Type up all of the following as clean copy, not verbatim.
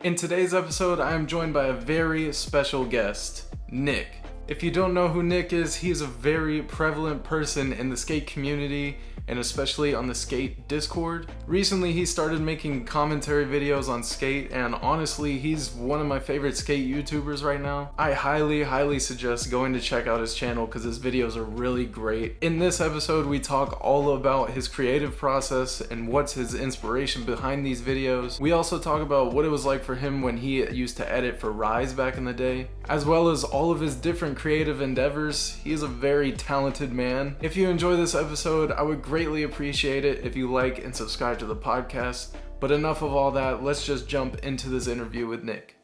In today's episode, I am joined by a very special guest, Nick. If you don't know who Nick is, he is a very prevalent person in the skate community and especially on the skate Discord. Recently, he started making commentary videos on skate, and honestly, he's one of my favorite skate YouTubers right now. I highly suggest going to check out his channel because his videos are really great. In this episode, we talk all about his creative process and what's his inspiration behind these videos. We also talk about what it was like for him when he used to edit for Rise back in the day, as well as all of his different creative endeavors. He is a very talented man. If you enjoy this episode, I would greatly appreciate it if you like and subscribe to the podcast. But enough of all that, let's just jump into this interview with Nick.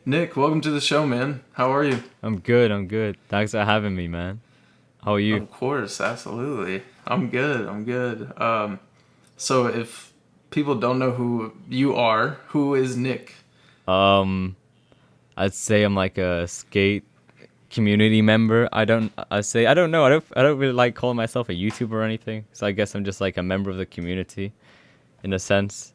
Nick, welcome to the show, man. How are you? I'm good. Thanks for having me, man. How are you? Of course, absolutely. I'm good. So if people don't know who you are, who is Nick? I'd say I'm like a skate community member. I don't know. I don't really like calling myself a YouTuber or anything. So I guess I'm just like a member of the community in a sense.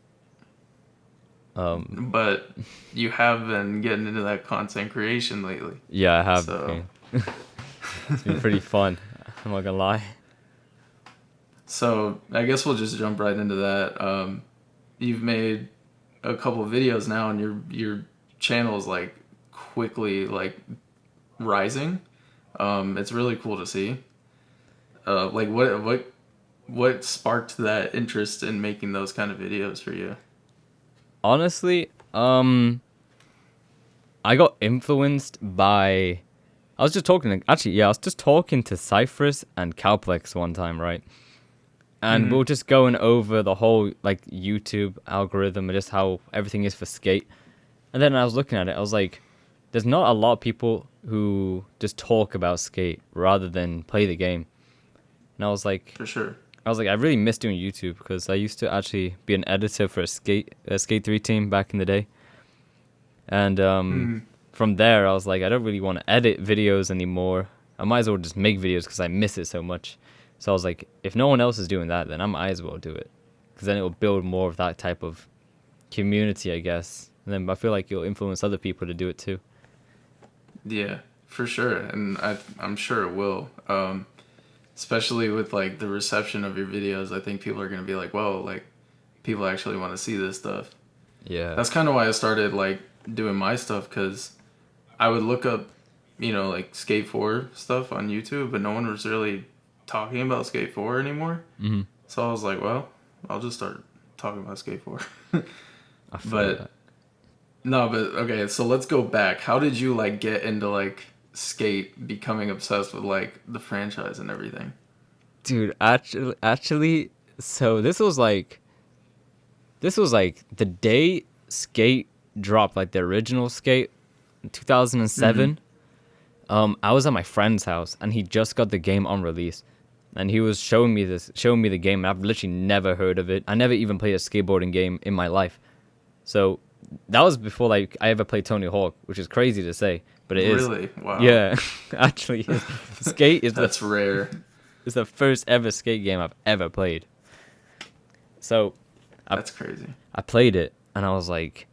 But you have been getting into that content creation lately. Yeah, I have. So. It's been pretty fun. I'm not gonna lie. So I guess we'll just jump right into that. You've made a couple of videos now, and your channel is like quickly like rising. It's really cool to see. Like what sparked that interest in making those kind of videos for you? Honestly, I got influenced by. I was just talking to Cypress and Calplex one time, right? And we were just going over the whole like YouTube algorithm and just how everything is for skate. And then I was looking at it, I was like, there's not a lot of people who just talk about skate rather than play the game. And I was like, for sure. I really miss doing YouTube because I used to actually be an editor for a Skate 3 team back in the day. And from there, I was like, I don't really want to edit videos anymore. I might as well just make videos because I miss it so much. So I was like, if no one else is doing that, then I might as well do it. Because then it will build more of that type of community, I guess. And then I feel like you'll influence other people to do it too. Yeah, for sure. And I'm sure it will. Especially with like the reception of your videos, I think people are going to be like, whoa, like people actually want to see this stuff. Yeah. That's kind of why I started like doing my stuff, because I would look up, like Skate 4 stuff on YouTube, but no one was really talking about Skate 4 anymore. Mm-hmm. So I was like, well, I'll just start talking about Skate 4. I feel that. No, but okay, so let's go back. How did you like get into like skate, becoming obsessed with like the franchise and everything? Dude, actually, so this was like the day Skate dropped, like the original Skate in 2007. I was at my friend's house and he just got the game on release, and he was showing me the game, and I've literally never heard of it. I never even played a skateboarding game in my life. So that was before like I ever played Tony Hawk, which is crazy to say, but it is. Really? Wow. Yeah, actually, Skate is that's rare. It's the first ever skate game I've ever played. So, that's crazy. I played it, and I was like,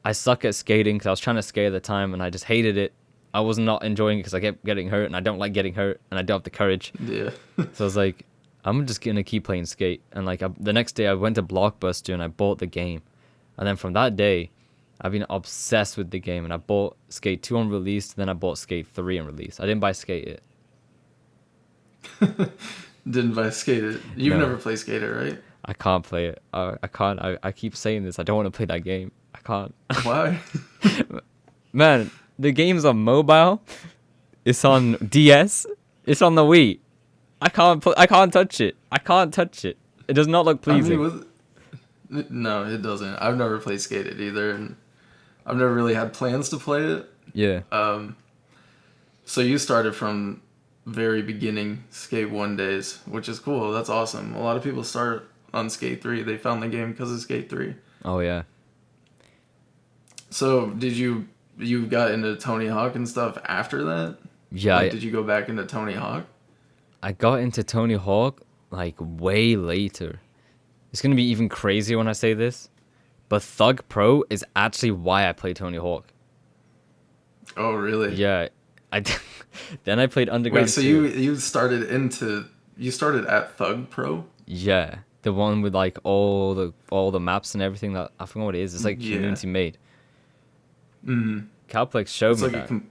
I suck at skating because I was trying to skate at the time, and I just hated it. I was not enjoying it because I kept getting hurt, and I don't like getting hurt, and I don't have the courage. Yeah. So I was like, I'm just gonna keep playing skate. And like the next day, I went to Blockbuster and I bought the game, and then from that day, I've been obsessed with the game, and I bought Skate 2 on release, then I bought Skate 3 on release. I didn't buy Skate it. Didn't buy Skate it. You've No. never played Skate it, right? I can't play it. I can't. I keep saying this. I don't want to play that game. I can't. Why? Man, the game's on mobile. It's on DS. It's on the Wii. I can't touch it. I can't touch it. It does not look pleasing. No, it doesn't. I've never played Skate it either, and I've never really had plans to play it. Yeah. So you started from very beginning Skate 1 days, which is cool. That's awesome. A lot of people start on Skate 3. They found the game because of Skate 3. Oh yeah. So did you got into Tony Hawk and stuff after that? Yeah, Like, did you go back into Tony Hawk? I got into Tony Hawk like way later. It's gonna be even crazier when I say this, but Thug Pro is actually why I play Tony Hawk. Oh, really? Yeah, I then I played Underground. Wait, so 2. you started at Thug Pro? Yeah, the one with like all the maps and everything. That I forgot what it is. It's like community made. Mm-hmm. Calplex showed It's me like that.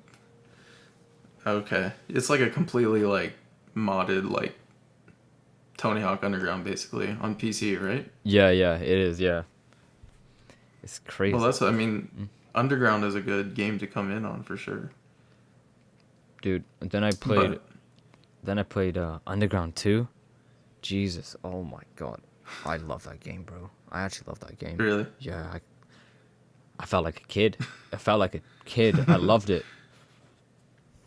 okay. It's like a completely like modded like Tony Hawk Underground basically on PC, right? Yeah, it is. Yeah, it's crazy. Well, I mean, Underground is a good game to come in on for sure. Dude, and then I played Underground 2. Jesus, oh my god, I love that game, bro. I actually love that game. Really? Yeah, I felt like a kid. I loved it.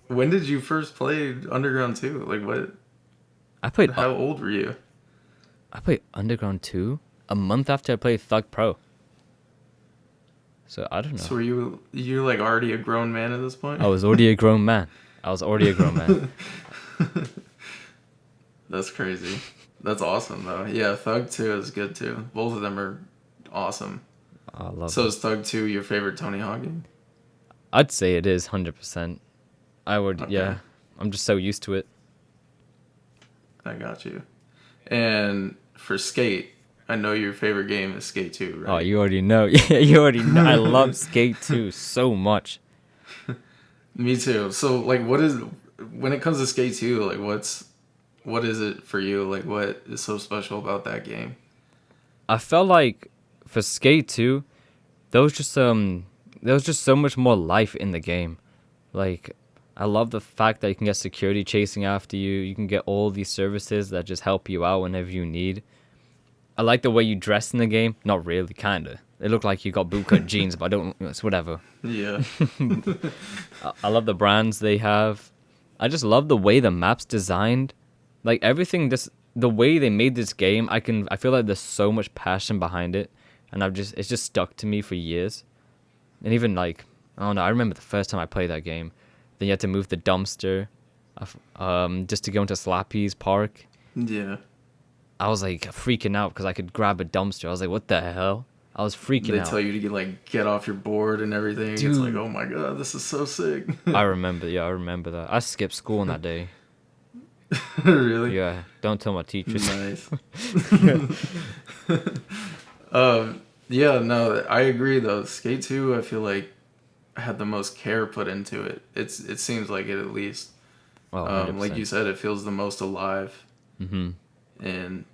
When did you first play Underground 2? Like what? How old were you? I played Underground 2 a month after I played Thug Pro. So I don't know. So were you like already a grown man at this point? I was already a grown man. That's crazy. That's awesome though. Yeah, Thug 2 is good too. Both of them are awesome. I love So it. is Thug 2 your favorite Tony Hawk game? I'd say it is 100%. I would, Okay. yeah. I'm just so used to it. I got you. And for Skate, I know your favorite game is Skate 2, right? Oh, you already know. Yeah, you already know. I love Skate 2 so much. Me too. So like when it comes to Skate 2, like what is it for you? Like what is so special about that game? I felt like for Skate 2, there was just so much more life in the game. Like I love the fact that you can get security chasing after you. You can get all these services that just help you out whenever you need. I like the way you dress in the game. Not really, kinda. It looked like you got bootcut jeans, but I don't. It's whatever. Yeah. I love the brands they have. I just love the way the map's designed. Like everything, the way they made this game, I feel like there's so much passion behind it, and it's just stuck to me for years. And even like, I don't know, I remember the first time I played that game. Then you had to move the dumpster, just to go into Slappy's park. Yeah. I was like freaking out because I could grab a dumpster. I was like, what the hell? I was freaking out. They tell you to get off your board and everything. Dude. It's like, oh my god, this is so sick. I remember that. I skipped school on that day. Really? Yeah, don't tell my teachers. Nice. Yeah, no, I agree though. Skate 2, I feel like had the most care put into it. It seems like it at least. Oh, like you said, it feels the most alive. Mm-hmm. And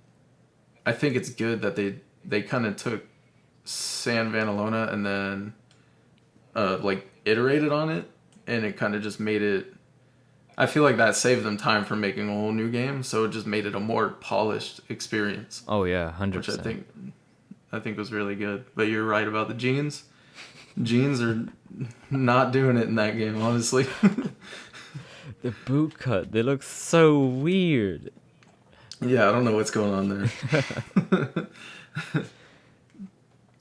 I think it's good that they kind of took San Vanalona and then like iterated on it, and it kind of just made it. I feel like that saved them time for making a whole new game, so it just made it a more polished experience. Oh yeah, 100%. Which I think was really good. But you're right about the jeans. Jeans are not doing it in that game, honestly. The boot cut, they look so weird. Yeah, I don't know what's going on there.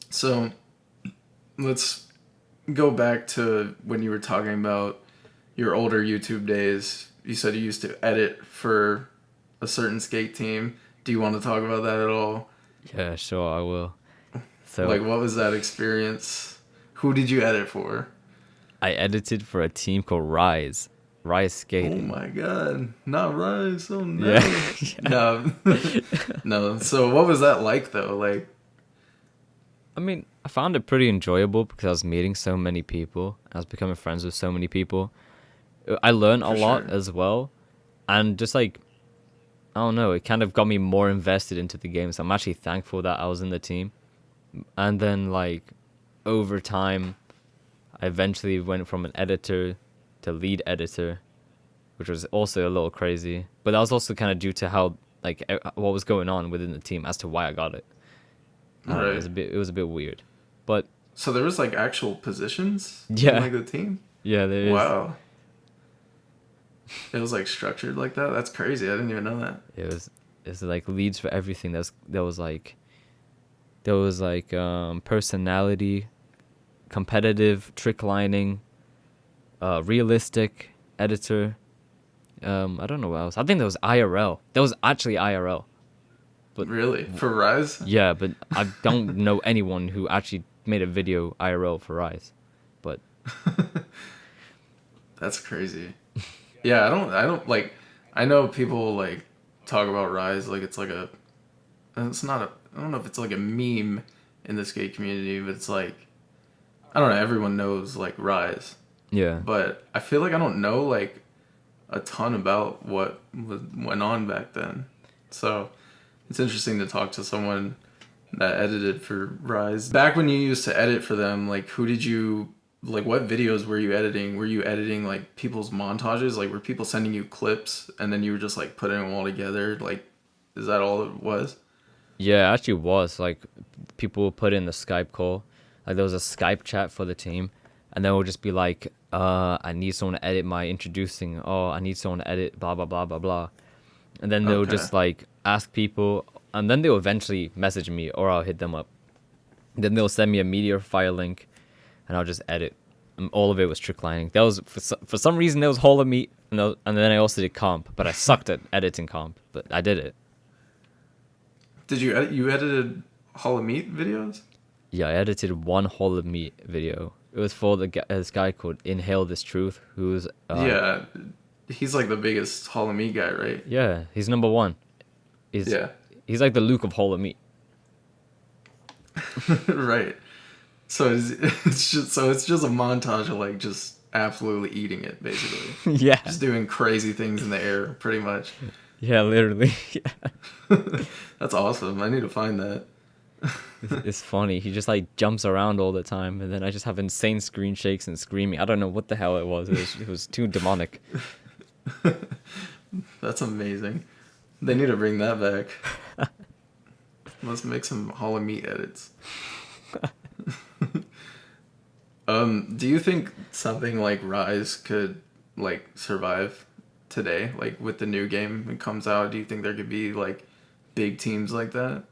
So, let's go back to when you were talking about your older YouTube days. You said you used to edit for a certain skate team. Do you want to talk about that at all? Yeah, sure, I will. So, like, what was that experience? Who did you edit for? I edited for a team called Rise Skating. Oh my god, not Rise! Oh no, Yeah. no, no. So, what was that like though? Like, I mean, I found it pretty enjoyable because I was meeting so many people. I was becoming friends with so many people. I learned a lot as well, and just like, I don't know, it kind of got me more invested into the game. So I'm actually thankful that I was in the team. And then like, over time, I eventually went from an editor to lead editor, which was also a little crazy. But that was also kind of due to how like what was going on within the team as to why I got it. right. It was a bit weird, but so there was like actual positions. Yeah. In, like the team. yeah, there is. Wow. It was like structured like that. That's crazy. I didn't even know that. It's like leads for everything. There was like personality, competitive, trick lining, realistic, editor. I don't know what else. I think there was IRL. There was actually IRL. But Really? For Rise? yeah, but I don't know anyone who actually made a video IRL for Rise. But That's crazy. Yeah, I don't like, I know people like talk about Rise like it's like a, it's not a, I don't know if it's like a meme in the skate community, but it's like, I don't know, everyone knows like Rise. yeah, But I feel like I don't know like a ton about went on back then. So it's interesting to talk to someone that edited for Rise. Back when you used to edit for them, like who did you like what videos were you editing? Were you editing like people's montages? Like were people sending you clips and then you were just like putting them all together? Like is that all it was? yeah, it actually was like people would put in the Skype call. Like there was a Skype chat for the team, and then it would just be like, I need someone to edit my introducing. Oh, I need someone to edit blah blah blah blah blah. And then they'll Okay. just like ask people, and then they'll eventually message me or I'll hit them up. Then they'll send me a media file link, and I'll just edit. And all of it was trick lining. That was for some reason there was Hall of Meat, and then I also did comp, but I sucked at editing comp, but I did it. Did you edit, you edited Hall of Meat videos? Yeah, I edited one Hall of Meat video. It was for this guy called Inhale This Truth, who's Yeah. He's like the biggest Hall of Meat guy, right? yeah, he's number one. He's Yeah. he's like the Luke of Hall of Meat. Right. So it's just a montage of like just absolutely eating it, basically. Yeah, Just doing crazy things in the air, pretty much. yeah, literally. Yeah. That's awesome. I need to find that. It's funny. He just like jumps around all the time, and then I just have insane screen shakes and screaming. I don't know what the hell it was. It was too demonic. That's amazing. They need to bring that back. Let's make some Hall of Meat edits. Do you think something like Rise could like survive today? Like with the new game that comes out, do you think there could be like big teams like that?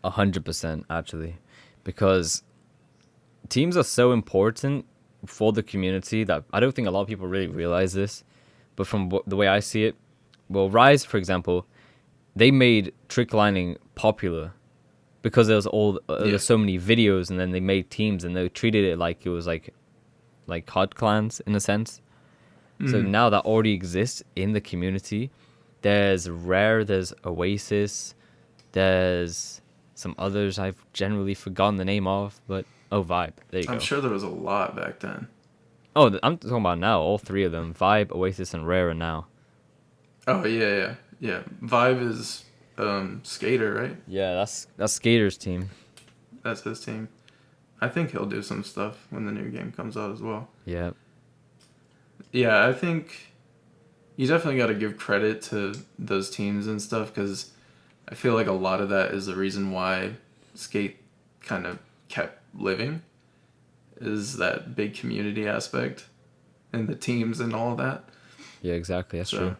100% actually, because teams are so important for the community that I don't think a lot of people really realize this. But from the way I see it, well, Rise, for example, they made trick lining popular because there's so many videos, and then they made teams and they treated it like it was like COD clans in a sense. So now that already exists in the community. There's Rare, there's Oasis, there's some others I've generally forgotten the name of, but Vibe. There you go. I'm sure there was a lot back then. Oh, I'm talking about now. All three of them: Vibe, Oasis, and Rare are now. Oh yeah. Vibe is Skater, right? Yeah, that's Skater's team. That's his team. I think he'll do some stuff when the new game comes out as well. Yeah, Yeah, I think you definitely got to give credit to those teams and stuff because I feel like a lot of that is the reason why skate kind of kept living is that big community aspect and the teams and all of that. yeah, exactly. That's true.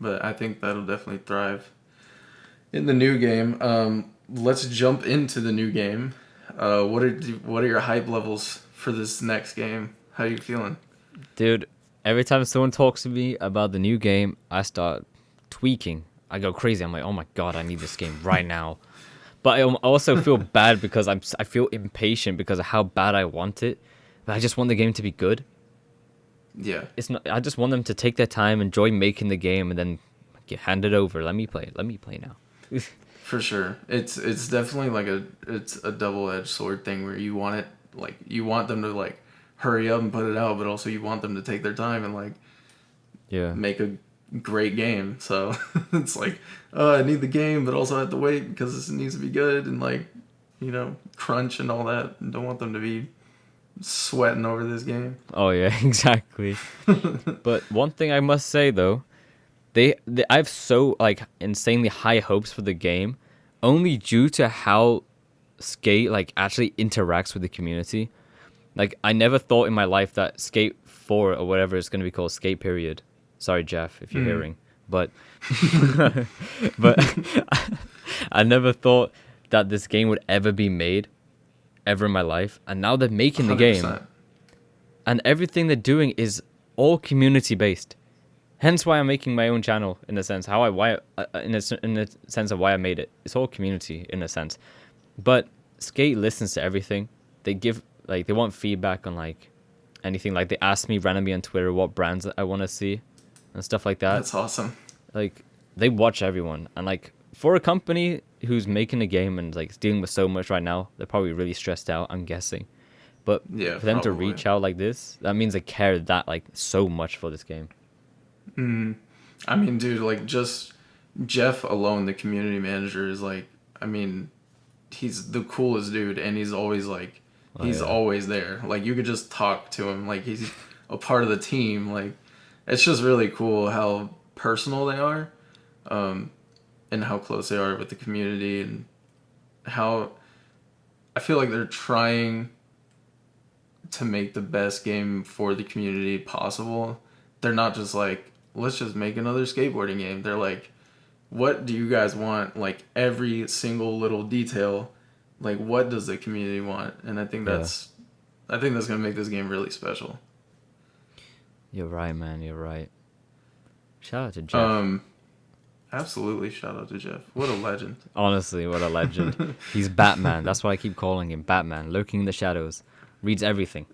But I think that'll definitely thrive in the new game. Let's jump into the new game. What are your hype levels for this next game? How are you feeling? Dude, every time someone talks to me about the new game, I start tweaking. I go crazy. I'm like, oh my god, I need this game right now. But I also feel bad because I feel impatient because of how bad I want it. But I just want the game to be good. Yeah. It's not. I just want them to take their time, enjoy making the game, and then hand it over. Let me play it. Let me play now. For sure. It's definitely like it's a double-edged sword thing where you want it like you want them to like hurry up and put it out, but also you want them to take their time and like Yeah. make a great game. So it's like, oh, I need the game, but also I have to wait because it needs to be good and like, crunch and all that. And don't want them to be sweating over this game. Oh yeah, exactly. But one thing I must say though, I have so like insanely high hopes for the game, only due to how Skate like actually interacts with the community. Like I never thought in my life that Skate 4 or whatever it's going to be called, skate period. Sorry, Jeff, if you're hearing. But but I never thought that this game would ever be made ever in my life. And now they're making the 100%. game. And everything they're doing is all community based. Hence why I'm making my own channel, in a sense. In a sense of why I made it. It's all community, in a sense. But Skate listens to everything. They give, like, they want feedback on, like, anything. Like, they ask me randomly on Twitter what brands I want to see and stuff like that. That's awesome. Like, they watch everyone. And, like, for a company who's making a game and, like, dealing with so much right now, they're probably really stressed out, I'm guessing. But yeah, for them probably. to reach out like this, that means they care that, like, so much for this game. I mean, dude, like, just Jeff alone, the community manager, is like, I mean, he's the coolest dude, and he's always like, always there. Like, you could just talk to him, like, he's a part of the team. Like, it's just really cool how personal they are, and how close they are with the community, and how I feel like they're trying to make the best game for the community possible. They're not just like, let's just make another skateboarding game. They're like, what do you guys want? Like, every single little detail, like, what does the community want? And I think that's gonna make this game really special. You're right, man. You're right. Shout out to Jeff. Absolutely, shout out to Jeff. What a legend. Honestly, what a legend. He's Batman. That's why I keep calling him Batman. Lurking in the shadows. Reads everything.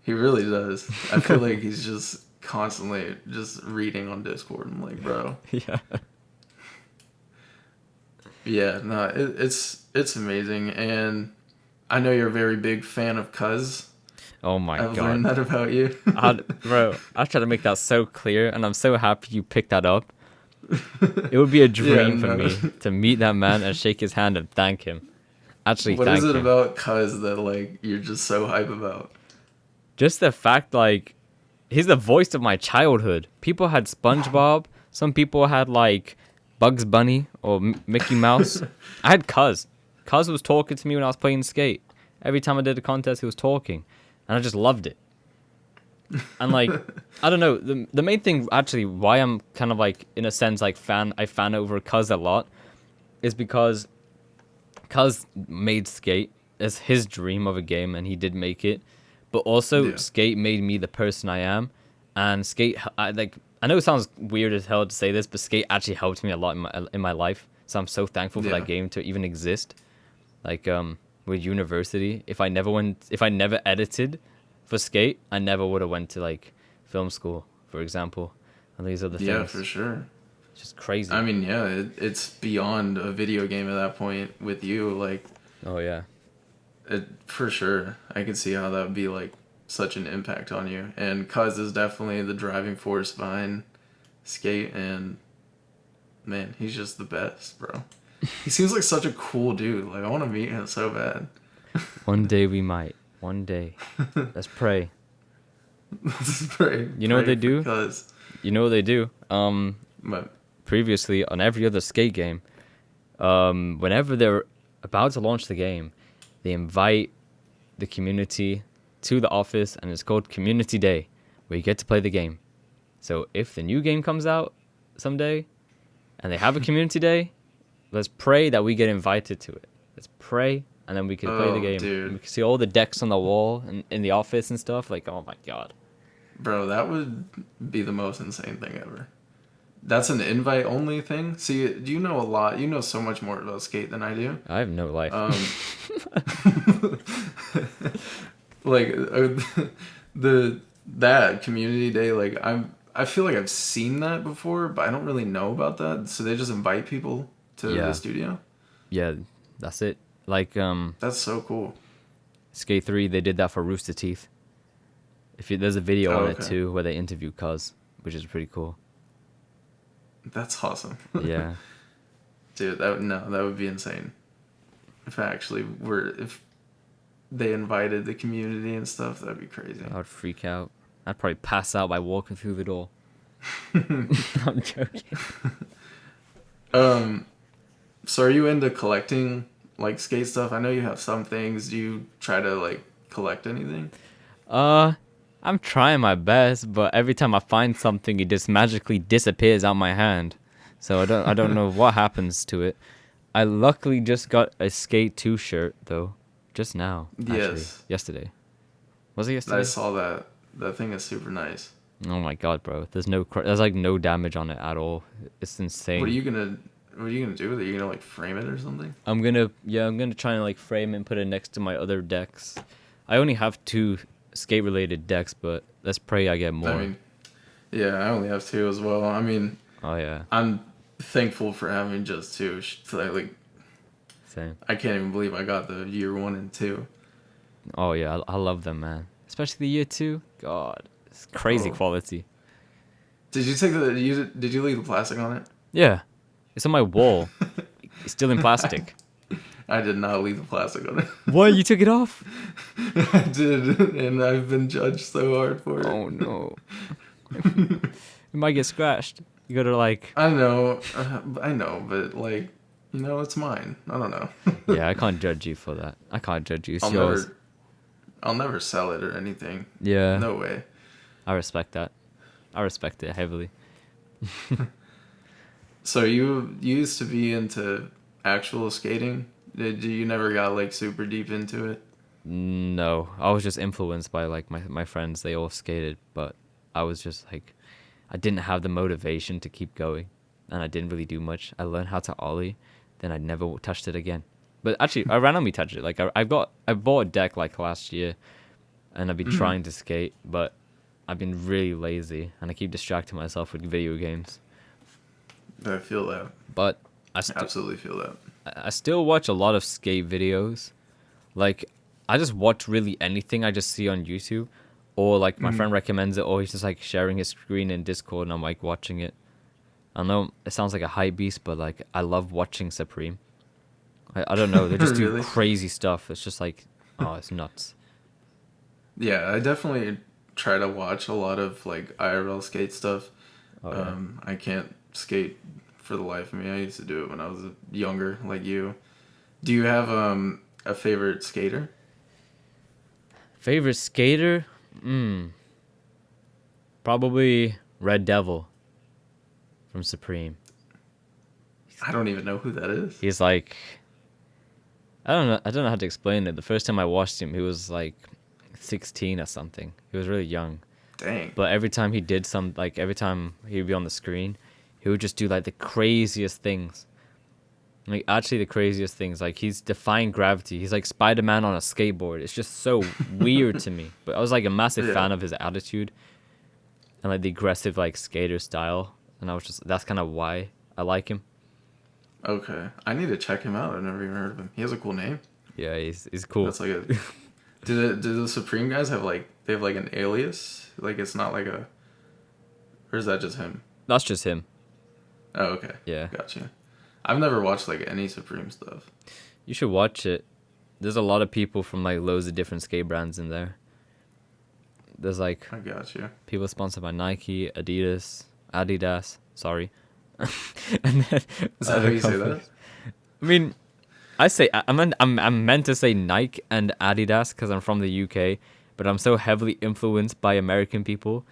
He really does. I feel like he's just constantly just reading on Discord. I'm like, bro. Yeah. Yeah, no, it's amazing. And I know you're a very big fan of Cuz. Oh my God. I've learned that about you. Bro, I try to make that so clear, and I'm so happy you picked that up. It would be a dream for me to meet that man and shake his hand and thank him. Actually, what thank is it him. about Cuz that, like, you're just so hype about? Just the fact, like, he's the voice of my childhood. People had SpongeBob. Some people had, like, Bugs Bunny or Mickey Mouse. I had Cuz. Cuz was talking to me when I was playing skate. Every time I did a contest, he was talking. And I just loved it. And, like, I don't know. The main thing, actually, why I'm kind of, like, in a sense, like, I fan over Cuz a lot is because Cuz made Skate as his dream of a game, and he did make it. But also, Skate made me the person I am. And Skate, I know it sounds weird as hell to say this, but Skate actually helped me a lot in my life. So I'm so thankful for that game to even exist. Like, with university, if I never edited for Skate, I never would have went to, like, film school, for example, and these other things. Yeah, for sure. It's just crazy. I mean, yeah, it's beyond a video game at that point with you. Like, oh yeah, for sure. I could see how that would be, like, such an impact on you. And Cuz is definitely the driving force behind Skate, and man, he's just the best, bro. He seems like such a cool dude. Like, I want to meet him so bad. One day we might. One day. Let's pray. Let's pray. You know what they do? Cuz. You know what they do? Previously, on every other Skate game, whenever they're about to launch the game, they invite the community to the office, and it's called Community Day, where you get to play the game. So if the new game comes out someday, and they have a Community Day, let's pray that we get invited to it. Let's pray, and then we can play the game. Dude. We can see all the decks on the wall and in the office and stuff. Like, oh my God. Bro, that would be the most insane thing ever. That's an invite-only thing? See, you know a lot. You know so much more about Skate than I do. I have no life. Like, that Community Day, like, I feel like I've seen that before, but I don't really know about that. So they just invite people to the studio? Yeah, that's it. Like, that's so cool. Skate 3, they did that for Rooster Teeth. There's a video on it too where they interview Cuz, which is pretty cool. That's awesome. Yeah. Dude, that would be insane. If they invited the community and stuff, that'd be crazy. I would freak out. I'd probably pass out by walking through the door. I'm joking. So are you into collecting, like, Skate stuff? I know you have some things. Do you try to, like, collect anything? I'm trying my best, but every time I find something, it just magically disappears out my hand. So I don't know what happens to it. I luckily just got a Skate 2 shirt though, just now. Actually, Yes. yesterday. Was it I yesterday? saw that. That thing is super nice. Oh my god, bro! There's like no damage on it at all. It's insane. What are you gonna do with it? You gonna like frame it or something? I'm gonna try and like frame it and put it next to my other decks. I only have 2 skate related decks, but let's pray I get more. I mean, yeah, I only have 2 as well. I mean, Oh yeah, I'm thankful for having just 2. So same. I can't even believe I got the year 1 and 2. Oh yeah, I love them, man. Especially the year 2. God, it's crazy Oh. quality. Did you did you leave the plastic on it? Yeah, it's on my wall. It's still in plastic. I did not leave the plastic on it. What? You took it off? I did, and I've been judged so hard for it. Oh no. It might get scratched. You gotta like. I know, but like, it's mine. I don't know. Yeah, I can't judge you for that. I can't judge you. It's I'll yours. I'll never sell it or anything. Yeah. No way. I respect that. I respect it heavily. So you used to be into actual skating? Did you never got like super deep into it? No, I was just influenced by like my friends. They all skated, but I was just like, I didn't have the motivation to keep going, and I didn't really do much. I learned how to ollie, then I never touched it again. But actually, I randomly touched it. Like I bought a deck like last year, and I've been trying to skate, but I've been really lazy, and I keep distracting myself with video games. I feel that. But Absolutely feel that. I still watch a lot of skate videos. Like, I just watch really anything I just see on YouTube. Or, like, my friend recommends it, or he's just, like, sharing his screen in Discord, and I'm, like, watching it. I know it sounds like a hype beast, but, like, I love watching Supreme. I don't know. They just Really? do crazy stuff. It's just, like, oh, it's nuts. Yeah, I definitely try to watch a lot of like IRL skate stuff. Oh, yeah. I can't skate for the life of me. I used to do it when I was younger, like you. Do you have a favorite skater? Favorite skater? Probably Red Devil from Supreme. I don't even know who that is. He's like, I don't know how to explain it. The first time I watched him, he was like 16 or something. He was really young. Dang. But every time he did every time he'd be on the screen, he would just do like the craziest things. Like actually the craziest things. Like he's defying gravity. He's like Spider-Man on a skateboard. It's just so weird to me. But I was like a massive fan of his attitude and like the aggressive like skater style. And I was just, that's kind of why I like him. Okay, I need to check him out. I've never even heard of him. He has a cool name. Yeah, he's cool. That's like a. Do the Supreme guys have like an alias? Like it's not like a. Or is that just him? That's just him. Oh, okay. Yeah. Gotcha. I've never watched like any Supreme stuff. You should watch it. There's a lot of people from like loads of different skate brands in there. There's like I got you. people sponsored by Nike, Adidas. Sorry. And then Is that how you say that? I mean, I'm meant to say Nike and Adidas because I'm from the UK, but I'm so heavily influenced by American people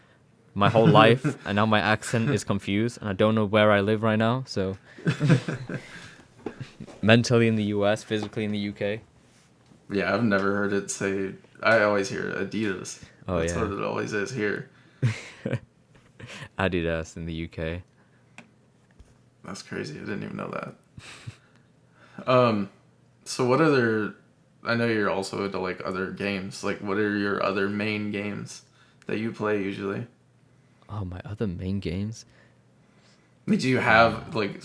my whole life, and now my accent is confused, and I don't know where I live right now. So mentally in the US, physically in the UK. Yeah, I've never heard it say. I always hear Adidas. Oh, That's yeah. what it always is here. Adidas in the UK. That's crazy. I didn't even know that. So what other? I know you're also into like other games. Like, what are your other main games that you play usually? Oh, my other main games. Do you have like,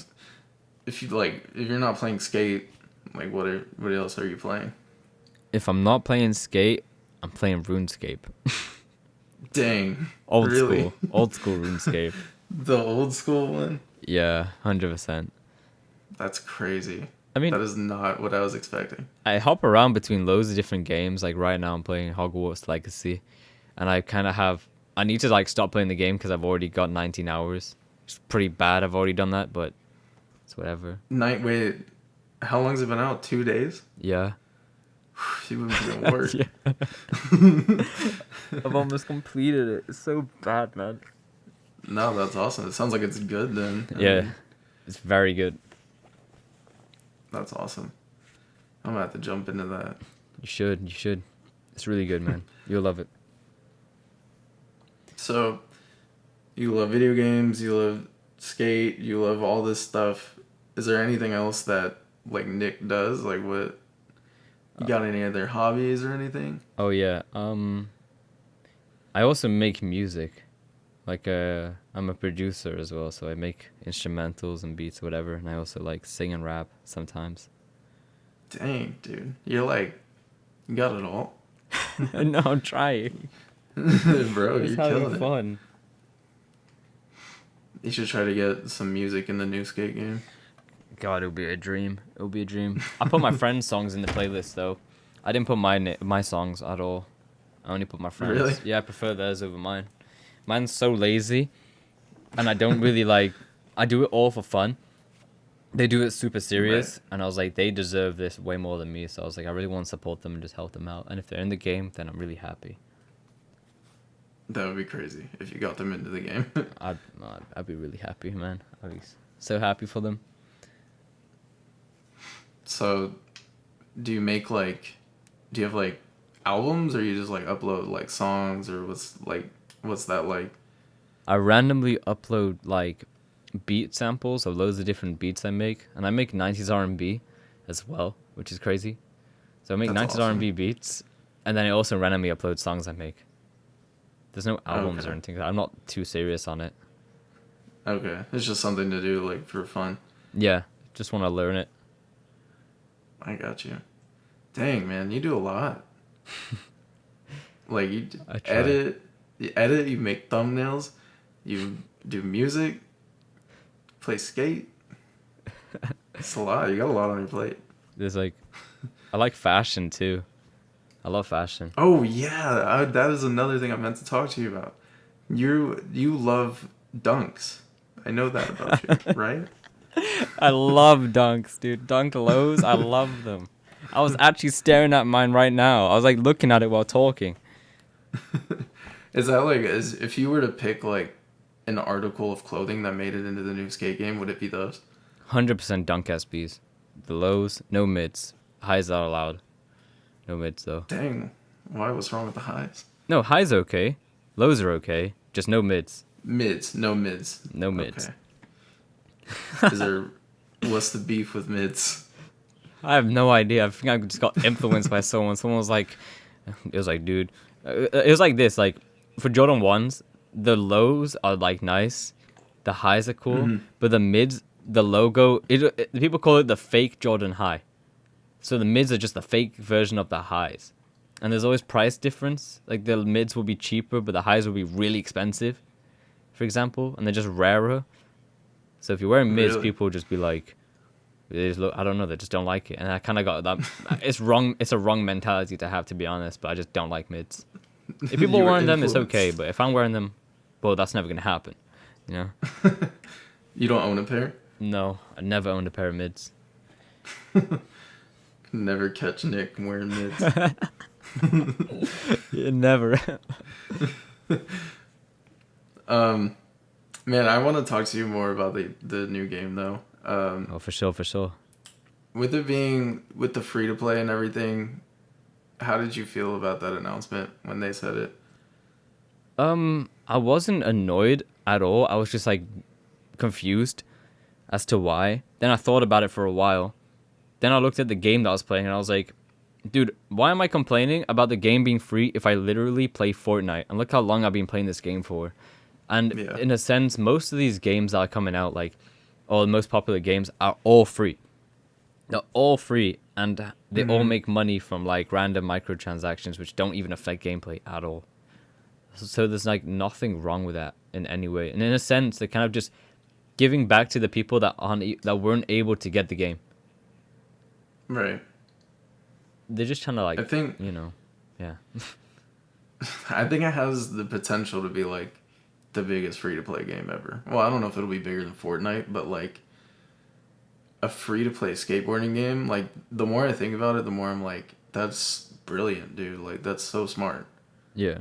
if you're not playing Skate, like what else are you playing? If I'm not playing Skate, I'm playing RuneScape. Dang. Old Really? school RuneScape. The old school one? Yeah, 100%. That's crazy. I mean, that is not what I was expecting. I hop around between loads of different games. Like right now I'm playing Hogwarts Legacy, and I need to like stop playing the game because I've already got 19 hours. It's pretty bad. I've already done that, but it's whatever. Wait, how long's it been out? 2 days? Yeah. You would be gonna work. Yeah. I've almost completed it. It's so bad, man. No, that's awesome. It sounds like it's good then. Yeah, it's very good. That's awesome. I'm gonna have to jump into that. You should. It's really good, man. You'll love it. So, you love video games, you love skate, you love all this stuff. Is there anything else that, like, Nick does? Like, what? You got any other hobbies or anything? Oh yeah. I also make music. Like I'm a producer as well, so I make instrumentals and beats, whatever, and I also like sing and rap sometimes. Dang, dude. You're like, you got it all. No, I'm trying. Bro, It's you're having killing it. fun. You should try to get some music in the new skate game. God, it'll be a dream. It'll be a dream. I put my friends' songs in the playlist though. I didn't put my songs at all. I only put my friends. Really? Yeah, I prefer theirs over mine. Mine's so lazy, and I don't really like. I do it all for fun. They do it super serious, Right. and I was like, they deserve this way more than me. So I was like, I really want to support them and just help them out. And if they're in the game, then I'm really happy. That would be crazy if you got them into the game. I'd be really happy, man. I'd be so happy for them. So, do you make like, do you have like albums or you just like upload like songs or what's that like? I randomly upload like beat samples of loads of different beats I make, and I make 90s R&B as well, which is crazy. So I make That's 90s awesome. R&B beats, and then I also randomly upload songs I make. There's no albums Okay. or anything. I'm not too serious on it. Okay, it's just something to do like for fun. Yeah, just want to learn it. I got you. Dang, man, you do a lot. Like I try. edit, you make thumbnails, you do music, play skate. It's a lot. You got a lot on your plate. There's like, I like fashion too. I love fashion. Oh yeah, that is another thing I meant to talk to you about. You love dunks. I know that about you, right? I love dunks, dude. Dunk lows, I love them. I was actually staring at mine right now. I was like looking at it while talking. Is that like if you were to pick like an article of clothing that made it into the new skate game, would it be those? 100% dunk SBs. The lows, no mids. Highs are allowed. No mids though. Dang, why? What's wrong with the highs? No, highs okay. Lows are okay. Just no mids. Mids, no mids. No mids. Okay. Is there? What's the beef with mids? I have no idea. I think I just got influenced by someone. Someone was like, it was like, dude, it was like this. Like for Jordan 1s, the lows are like nice, the highs are cool, but the mids, the logo, people call it the fake Jordan high. So the mids are just the fake version of the highs, and there's always price difference. Like the mids will be cheaper, but the highs will be really expensive, for example, and they're just rarer. So if you're wearing mids, Really? people will just be like, they just look, I don't know, they just don't like it. And I kind of got that. It's wrong. It's a wrong mentality to have, to be honest. But I just don't like mids. If people You are were wearing them, it's okay. influenced. But if I'm wearing them, well, that's never gonna happen. You know? You don't own a pair? No, I never owned a pair of mids. Never catch Nick wearing mids. Yeah, never. Man, I want to talk to you more about the new game though. Oh, for sure, for sure. With it being with the free to play and everything, how did you feel about that announcement when they said it? I wasn't annoyed at all. I was just like confused as to why. Then I thought about it for a while. Then I looked at the game that I was playing and I was like, dude, why am I complaining about the game being free if I literally play Fortnite? And look how long I've been playing this game for. And Yeah. in a sense, most of these games that are coming out, like, or the most popular games, are all free. They're all free, and they all make money from like random microtransactions, which don't even affect gameplay at all. So there's like nothing wrong with that in any way. And in a sense, they're kind of just giving back to the people that weren't able to get the game. Right. They're just trying to like, I think yeah. I think it has the potential to be like the biggest free to play game ever. Well, I don't know if it'll be bigger than Fortnite, but like a free to play skateboarding game, like the more I think about it, the more I'm like, That's brilliant, dude. Like, that's so smart. Yeah.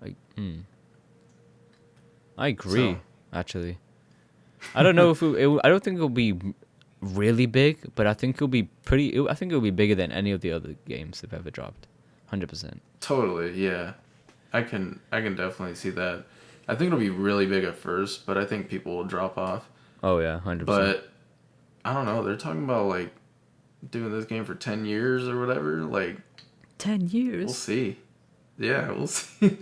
Like, I agree. So, Actually, I don't know if I don't think it'll be really big, but I think it'll be I think it'll be bigger than any of the other games they've ever dropped. 100%. totally, yeah. I can definitely see that. I think it'll be really big at first, but I think people will drop off. Oh yeah, 100%. But I don't know. They're talking about like doing this game for 10 years or whatever. Like, 10 years. we'll see. Yeah, we'll see.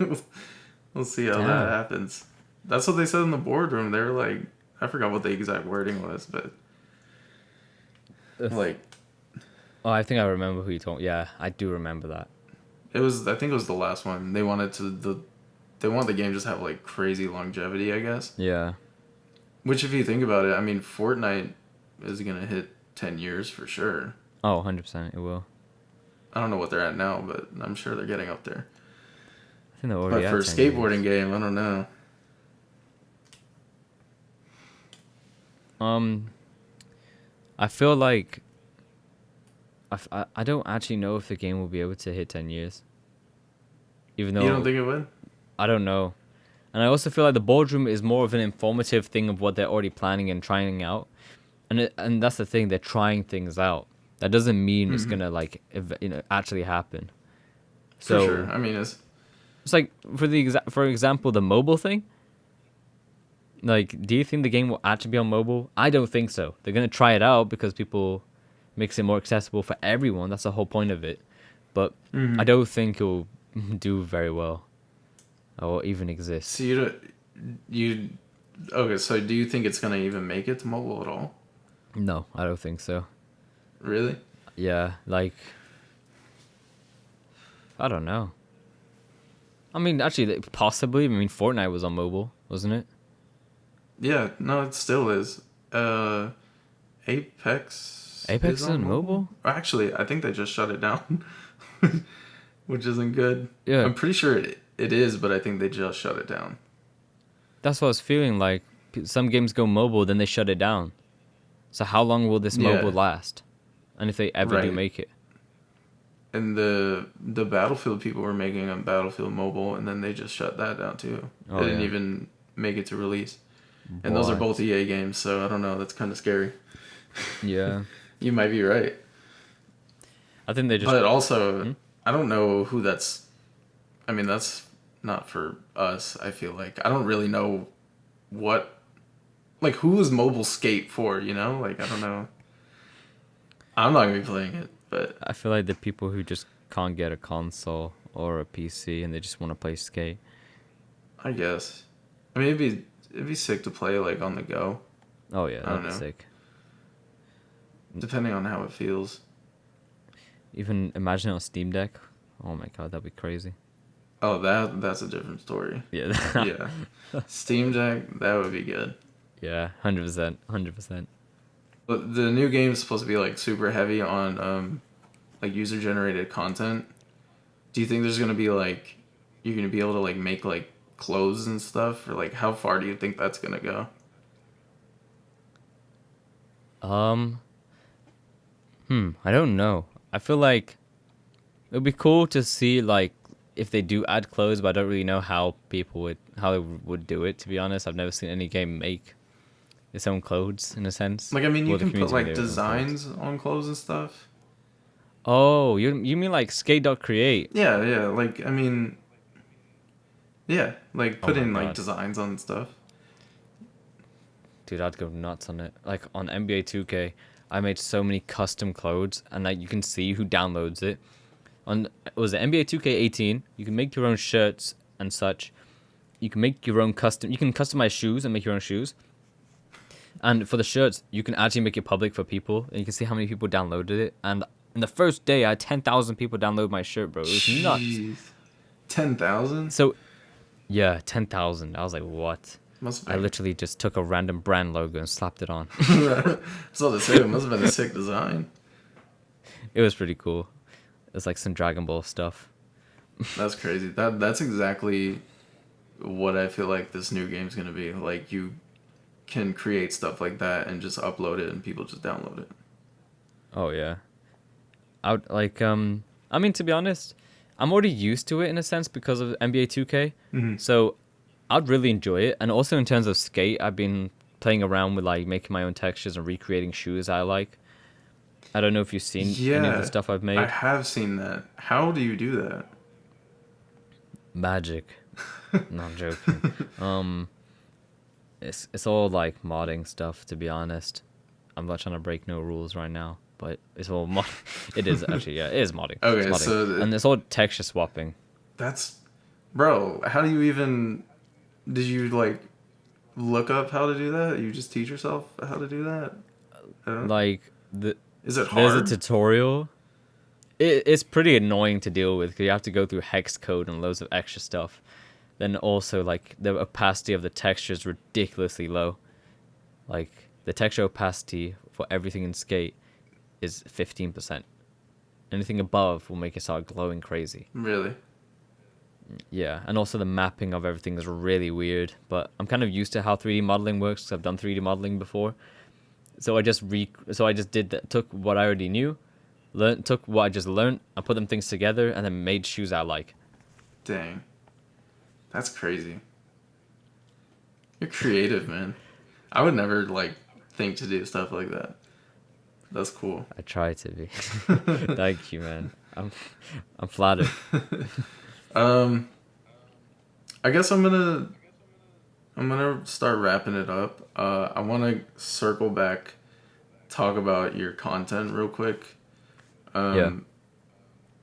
We'll see how that Damn. happens. That's what they said in the boardroom. They were like, I forgot what the exact wording was, but like, Oh, I think I remember who you told. Yeah, I do remember that. it was. I think it was the last one. They wanted they want the game just have like crazy longevity, I guess. Yeah. Which, if you think about it, I mean, Fortnite is gonna hit 10 years for sure. Oh, 100%. It will. I don't know what they're at now, but I'm sure they're getting up there. I think they're But already for a at 10 skateboarding years. game, I don't know. I feel like I don't actually know if the game will be able to hit 10 years. Even though You don't think it would? I don't know. And I also feel like the boardroom is more of an informative thing of what they're already planning and trying out. And that's the thing, they're trying things out. That doesn't mean it's going to like actually happen. So For sure. I mean, it's like for example the mobile thing. Like, do you think the game will actually be on mobile? I don't think so. They're gonna try it out because people makes it more accessible for everyone. That's the whole point of it. But I don't think it will do very well, or even exist. so you okay. So do you think it's gonna even make it to mobile at all? No, I don't think so. Really? Yeah, like I don't know. I mean, actually, possibly. I mean, Fortnite was on mobile, wasn't it? Yeah. No, it still is. Apex. Apex is is on on mobile? Actually, I think they just shut it down, which isn't good. Yeah, I'm pretty sure it is, but I think they just shut it down. that's what I was feeling like. Some games go mobile, then they shut it down. So how long will this mobile Yeah. last? And if they ever do Right. make it? And the Battlefield people were making a Battlefield Mobile, and then they just shut that down too. Oh, They didn't yeah. even make it to release. And those are both EA games, so I don't know. That's kind of scary. Yeah. You might be right. I think they just... But also, I don't know who that's... I mean, that's not for us, I feel like. I don't really know what... Like, who is Mobile Skate for, you know? Like, I don't know. I'm not going to be playing it, but... I feel like the people who just can't get a console or a PC and they just want to play skate. I guess. I mean, it'd be sick to play, like, on the go. Oh, yeah, I don't that'd be know. sick. Depending on how it feels. Even imagine it on Steam Deck. Oh my god, that'd be crazy. Oh, that's a different story. Yeah. Yeah. Steam Deck, that would be good. Yeah, 100%. 100%. But the new game is supposed to be like super heavy on like user generated content. Do you think there's gonna be like you're gonna be able to like make like clothes and stuff, or like how far do you think that's gonna go? I don't know. I feel like it would be cool to see like if they do add clothes, but I don't really know how they would do it. To be honest, I've never seen any game make its own clothes in a sense. Like, I mean, you Well, the can put community made like their own clothes. designs on clothes and stuff. Oh, you mean like skate.create? Yeah, yeah. Like, I mean, yeah, like Oh my putting like God. designs on stuff. Dude, I'd go nuts on it. Like on NBA 2K, I made so many custom clothes, and like you can see who downloads it. Was it NBA 2K18? You can make your own shirts and such. You can make your own custom. You can customize shoes and make your own shoes. And for the shirts, you can actually make it public for people, and you can see how many people downloaded it. And in the first day, I had 10,000 people download my shirt, bro. It was nuts. 10,000? So, yeah, 10,000. I was like, what? Must have I been. literally just took a random brand logo and slapped it on. So to say, it must have been a sick design. It was pretty cool. It's like some Dragon Ball stuff. That's crazy. That's exactly what I feel like this new game's gonna be. Like, you can create stuff like that and just upload it and people just download it. Oh yeah. I would like I mean, to be honest, I'm already used to it in a sense because of NBA 2K. So I'd really enjoy it. And also in terms of skate, I've been playing around with like making my own textures and recreating shoes I like. I don't know if you've seen any of the Yeah, stuff I've I made. have seen that. How do you do that? Magic. No, I'm joking. It's all like modding stuff, to be honest. I'm not trying to break no rules right now, but it's all mod. It is actually, yeah, it is modding. It's Okay, modding, so and it's all texture swapping. that's, bro. How do you even? Did you like look up how to do that? You just teach yourself how to do that? I don't, Like is it there's a hard? tutorial. It's pretty annoying to deal with because you have to go through hex code and loads of extra stuff. Then also like the opacity of the texture is ridiculously low. Like the texture opacity for everything in Skate is 15%. Anything above will make it start glowing crazy. Really? Yeah, and also the mapping of everything is really weird. But I'm kind of used to how 3D modeling works because I've done 3D modeling before. So I just did that, took what I already knew, took what I just learned, and put them things together, and then made shoes I like. Dang, that's crazy. You're creative, man. I would never like think to do stuff like that. That's cool. I try to be. Thank you, man. I'm flattered. I guess I'm gonna start wrapping it up. I want to circle back, talk about your content real quick. Yeah.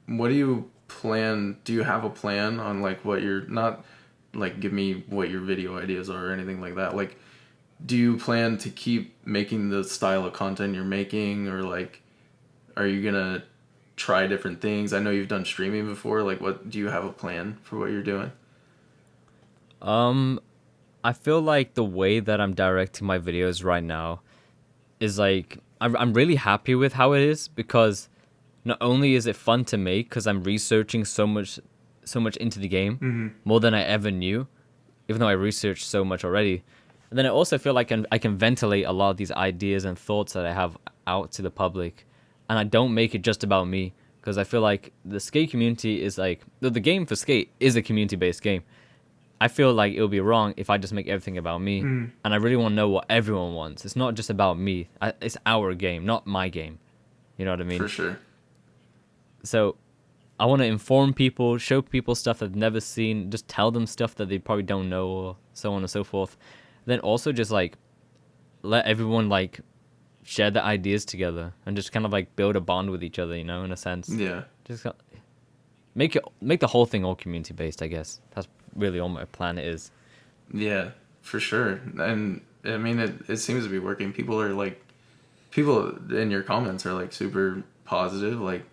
What do you plan? Do you have a plan on like what you're not like? Give me what your video ideas are or anything like that. Like, do you plan to keep making the style of content you're making, or like, are you gonna try different things? I know you've done streaming before. Like, what do you have a plan for what you're doing? I feel like the way that I'm directing my videos right now is like I'm really happy with how it is because not only is it fun to make because I'm researching so much into the game more than I ever knew, even though I researched so much already. And then I also feel like I can ventilate a lot of these ideas and thoughts that I have out to the public, and I don't make it just about me because I feel like the skate community is like the game for skate is a community based game. I feel like it would be wrong if I just make everything about me, and I really want to know what everyone wants. It's not just about me. It's our game, not my game. You know what I mean? For sure. So I want to inform people, show people stuff they've never seen, just tell them stuff that they probably don't know, or so on and so forth. Then also just like let everyone like share their ideas together and just kind of like build a bond with each other, you know, in a sense. Yeah. Just make the whole thing all community based, I guess. That's really all my plan is. Yeah, for sure. And I mean, it seems to be working. People in your comments are like super positive. Like,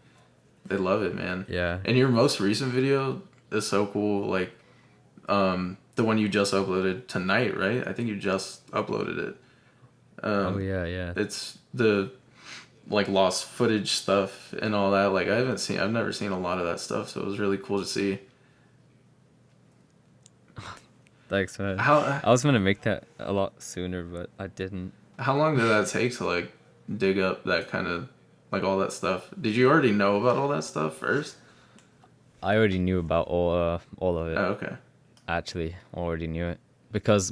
they love it, man. Yeah. And your most recent video is so cool. Like, the one you just uploaded tonight, right? I think you just uploaded it. Oh yeah, yeah. It's the like lost footage stuff and all that. Like, I've never seen a lot of that stuff. So it was really cool to see. Thanks, man. How I was gonna make that a lot sooner, but I didn't. how long did that take to like dig up that kind of like all that stuff? Did you already know about all that stuff first? I already knew about all of it. Oh, okay. Actually, already knew it because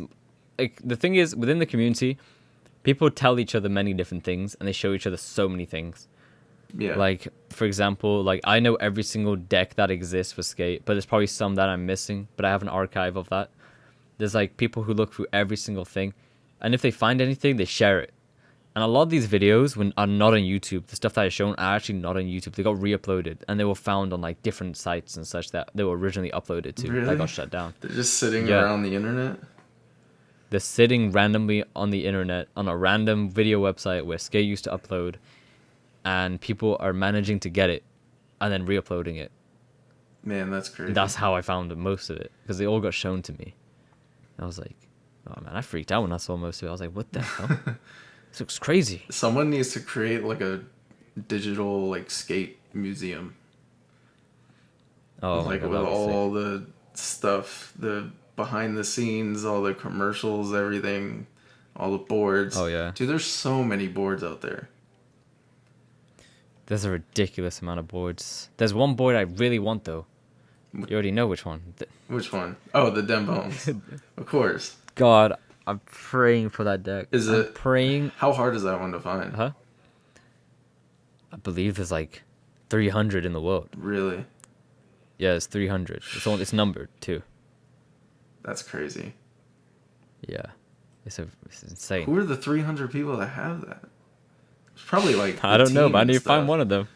like the thing is within the community, people tell each other many different things and they show each other so many things. Yeah. Like for example, like I know every single deck that exists for skate, but there's probably some that I'm missing, but I have an archive of that. There's like people who look through every single thing, and if they find anything, they share it. And a lot of these videos are not on YouTube. The stuff that I shown are actually not on YouTube. They got re-uploaded, and they were found on like different sites and such that they were originally uploaded to. Really? That got shut down. They're just sitting Yeah. around the internet. They're sitting randomly on the internet on a random video website where Skate used to upload, and people are managing to get it and then re-uploading it. Man, that's crazy. That's how I found most of it because they all got shown to me. I was like, oh man, I freaked out when I saw most of it. I was like, what the hell? This looks crazy. Someone needs to create like a digital like skate museum. Oh, Like my God, with that was all sick. the stuff, the behind the scenes, all the commercials, everything, all the boards. Oh yeah, Dude, there's so many boards out there. There's a ridiculous amount of boards. There's one board I really want though. You already know which one. Which one? Oh, the dem bones. Of course. God, I'm praying for that deck. I'm praying? How hard is that one to find? Huh? I believe there's like 300 in the world. Really? Yeah, it's 300. It's numbered too. That's crazy. Yeah, it's insane. Who are the 300 people that have that? It's probably like I don't know, but I need to stuff. find one of them.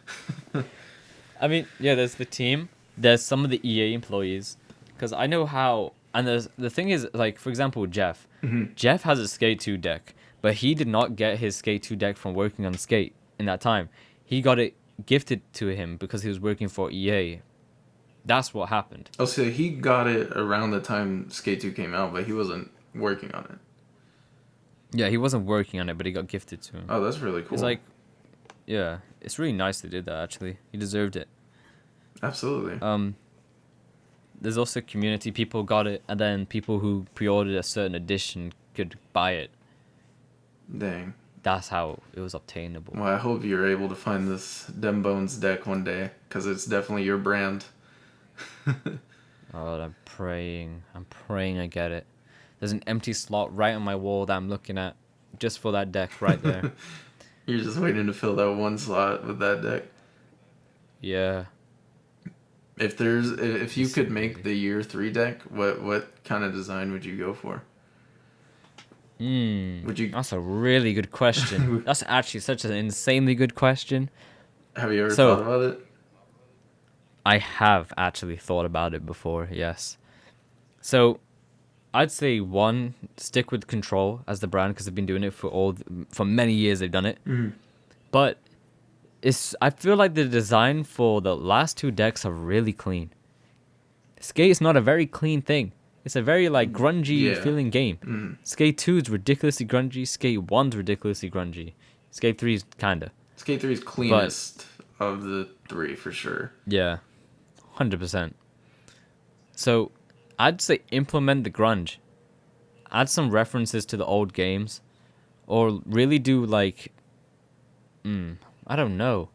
I mean, yeah, there's the team. There's some of the EA employees, because I know how. And the thing is, like for example, Jeff. Mm-hmm. Jeff has a Skate 2 deck, but he did not get his Skate 2 deck from working on Skate in that time. He got it gifted to him because he was working for EA. That's what happened. Oh, so he got it around the time Skate 2 came out, but he wasn't working on it. Yeah, he wasn't working on it, but he got gifted to him. Oh, that's really cool. It's like, yeah, it's really nice they did that, actually. He deserved it. Absolutely. There's also community. People got it, and then people who pre-ordered a certain edition could buy it. Dang. That's how it was obtainable. Well, I hope you're able to find this Dem Bones deck one day, because it's definitely your brand. Oh, I'm praying I get it. There's an empty slot right on my wall that I'm looking at, just for that deck right there. You're just waiting to fill that one slot with that deck. Yeah. If you could make the year 3 deck, what kind of design would you go for? Would you? That's a really good question. That's actually such an insanely good question. Have you ever thought about it? I have actually thought about it before, yes. So, I'd say one, stick with Control as the brand because they've been doing it for many years. They've done it, but I feel like the design for the last 2 decks are really clean. Skate is not a very clean thing. It's a very like grungy feeling game. Skate 2 is ridiculously grungy. Skate 1's ridiculously grungy. Skate 3 is kinda. Skate 3 is cleanest of the 3 for sure. Yeah, 100%. So, I'd say implement the grunge. Add some references to the old games, or really do like, I don't know.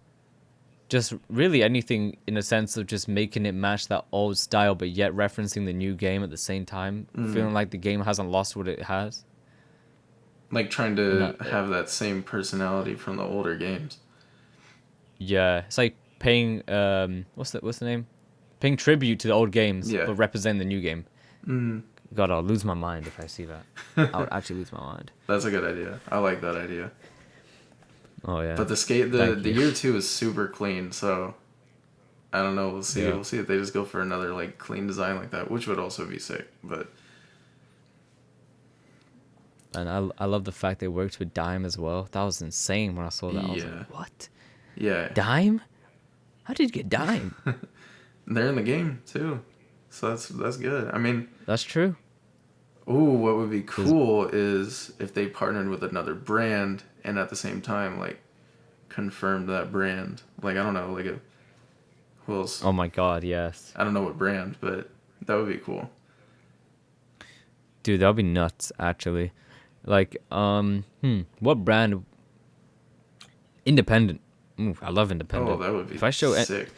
Just really anything in a sense of just making it match that old style, but yet referencing the new game at the same time. Feeling like the game hasn't lost what it has. Like trying to have that same personality from the older games. Yeah, it's like paying what's the name? Paying tribute to the old games, but representing the new game. God, I'll lose my mind if I see that. I would actually lose my mind. That's a good idea. I like that idea. Oh yeah. But the year 2 is super clean, so I don't know. We'll see. Yeah. We'll see if they just go for another like clean design like that, which would also be sick. But and I love the fact they worked with Dime as well. That was insane when I saw that. I was like, what? Yeah. Dime? How did you get Dime? They're in the game too, so that's good. I mean, that's true. Ooh, what would be cool is if they partnered with another brand and at the same time, like, confirmed that brand. Like, I don't know, like who else? Oh my god, yes. I don't know what brand, but that would be cool. Dude, that would be nuts, actually. Like, what brand? Independent. Ooh, I love independent. Oh, that would be sick.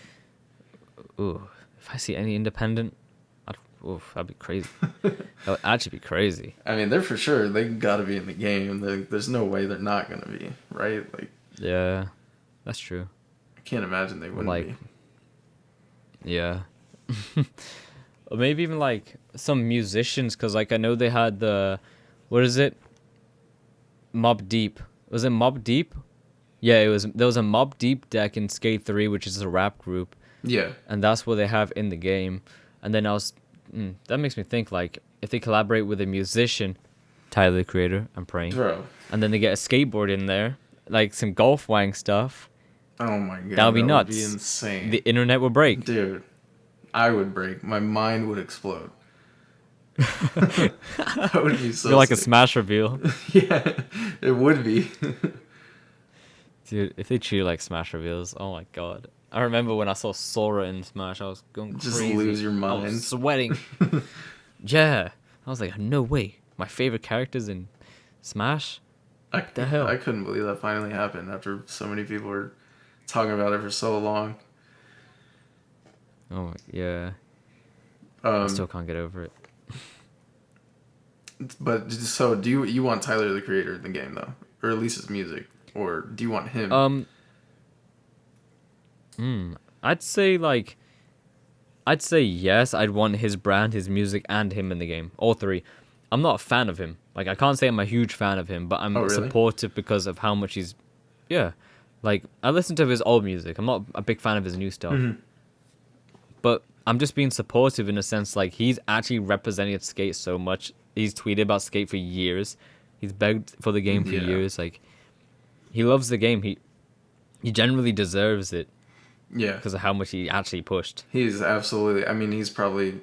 If I see any independent, that'd be crazy. That would actually be crazy. I mean, they're for sure. They gotta be in the game. There's no way they're not gonna be, right? Like, yeah, that's true. I can't imagine they wouldn't be. Yeah. Or maybe even like some musicians, because like I know they had what is it? Mob Deep. Was it Mob Deep? Yeah, it was. There was a Mob Deep deck in Skate 3, which is a rap group. Yeah. And that's what they have in the game. And then that makes me think, like, if they collaborate with a musician, Tyler, the Creator, I'm praying. Bro. And then they get a skateboard in there, like some golf wang stuff. Oh my god. That would be nuts. That would be insane. The internet would break. Dude, I would break. My mind would explode. That would be so You're like sick. a Smash reveal. Yeah, it would be. Dude, if they treat it like Smash reveals, oh my god. I remember when I saw Sora in Smash, I was going Just crazy. lose your mind. I was sweating. Yeah. I was like, no way. My favorite characters in Smash? The hell? I couldn't believe that finally happened after so many people were talking about it for so long. Oh yeah. I still Um, can't get over it. but so do you want Tyler the Creator in the game though, or at least his music, or do you want him? I'd say like, I'd say yes. I'd want his brand, his music, and him in the game. All three. I'm not a fan of him. Like I can't say I'm a huge fan of him, but Oh, I'm really? supportive because of how much he's. Yeah, like I listen to his old music. I'm not a big fan of his new stuff. Mm-hmm. But I'm just being supportive in a sense, like he's actually represented skate so much. He's tweeted about skate for years. He's begged for the game for Yeah. years. Like he loves the game. He generally deserves it Yeah, because of how much he actually pushed. he's absolutely. I mean, he's probably.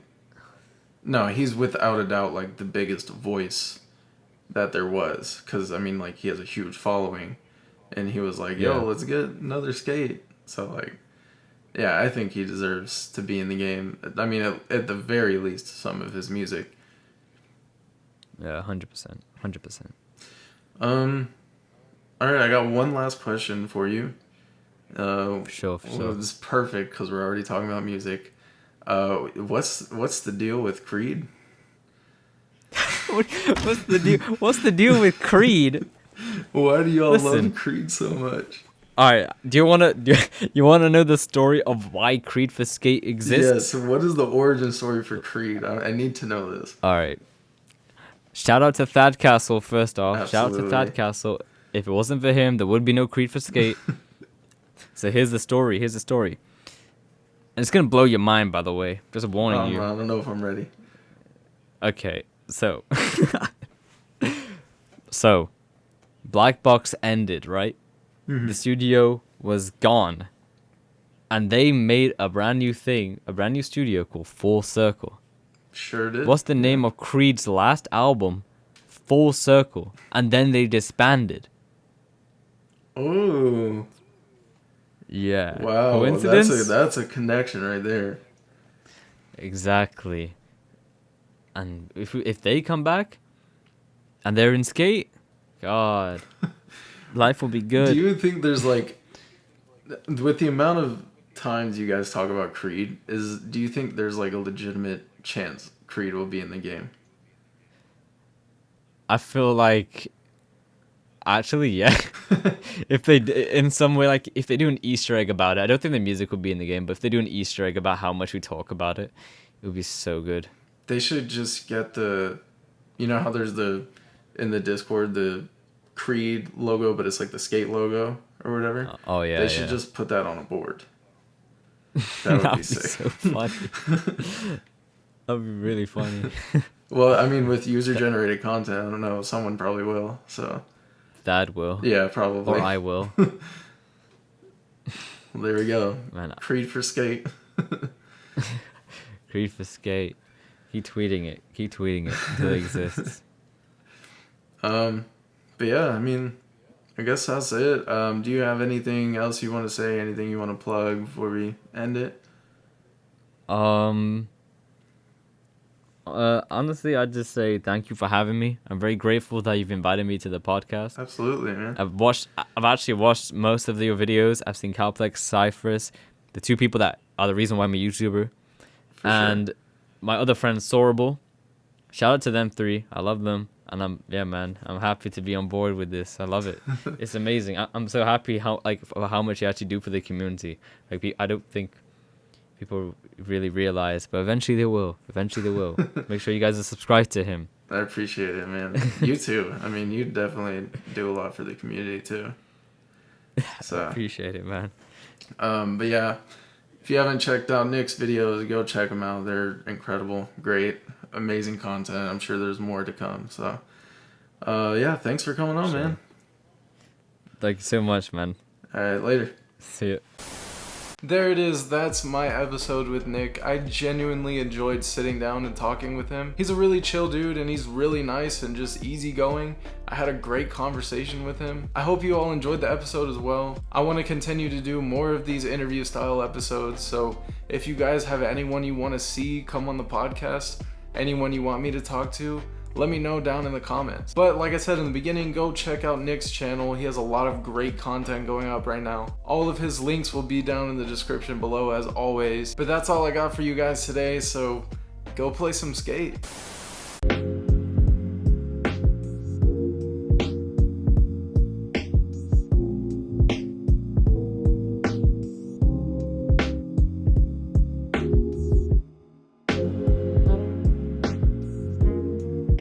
No, he's without a doubt like the biggest voice that there was. Because I mean, like he has a huge following, and he was like, "Yo, Yeah. let's get another skate." So like, yeah, I think he deserves to be in the game. I mean, at the very least, some of his music. Yeah, 100%, 100%. All right, I got one last question for you. For sure. Well, it's perfect because we're already talking about music. What's the deal with Creed? What's the deal? What's the deal with Creed? Why do y'all Listen. love Creed so much? All right, do you wanna know the story of why Creed for Skate exists? Yes. What is the origin story for Creed? I need to know this. All right. Shout out to Thad Castle first off. Shout out to Absolutely. Thad Castle. If it wasn't for him, there would be no Creed for Skate. So here's the story. Here's the story. And it's gonna blow your mind, by the way. Just warning you. I don't know if I'm ready. Okay, so so Black Box ended, right? Mm-hmm. The studio was gone. And they made a brand new thing, a brand new studio called Full Circle. Sure did. What's the name of Creed's last album? Full Circle. And then they disbanded. Oh, Yeah. wow! Coincidence? That's a connection right there. Exactly. And if they come back and they're in skate, God, life will be good. Do you think there's like, with the amount of times you guys talk about Creed, do you think there's like a legitimate chance Creed will be in the game? I feel like, actually, yeah. If they, in some way, like, if they do an Easter egg about it, I don't think the music will be in the game, but if they do an Easter egg about how much we talk about it, it would be so good. They should just get you know how there's in the Discord, the Creed logo, but it's like the skate logo or whatever? Oh, yeah. They should yeah. just put that on a board. That would be sick. so funny. That would be really funny. Well, I mean, with user-generated content, I don't know, someone probably will, so... Dad will. Yeah, probably. Or I will. Well, there we go. Man, Creed for skate. Creed for Skate. Keep tweeting it. Keep tweeting it until it exists. But yeah, I mean, I guess that's it. Do you have anything else you want to say? Anything you want to plug before we end it? Honestly, I'd just say thank you for having me. I'm very grateful that you've invited me to the podcast. Absolutely, man. I've actually watched most of your videos. I've seen Calplex, Cypress, the two people that are the reason why I'm a YouTuber. For And my other friend, Sorable. Shout out to them three. I love them. And I'm happy to be on board with this. I love it. It's amazing. I'm so happy for how much you actually do for the community. Like, I don't think people really realize, but eventually they will. Make sure you guys are subscribed to him. I appreciate it, man. You too. I mean, you definitely do a lot for the community too. So I appreciate it, man. but yeah, if you haven't checked out Nick's videos, go check them out. They're incredible, great, amazing content. I'm sure there's more to come. So yeah, thanks for coming on, man. Thank you so much, man. All right, later. See ya. There it is, that's my episode with Nick. I genuinely enjoyed sitting down and talking with him. He's a really chill dude and he's really nice and just easygoing. I had a great conversation with him. I hope you all enjoyed the episode as well. I want to continue to do more of these interview style episodes, so if you guys have anyone you want to see come on the podcast, anyone you want me to talk to, let me know down in the comments. But like I said in the beginning, go check out Nick's channel. He has a lot of great content going up right now. All of his links will be down in the description below as always. But that's all I got for you guys today, so go play some skate.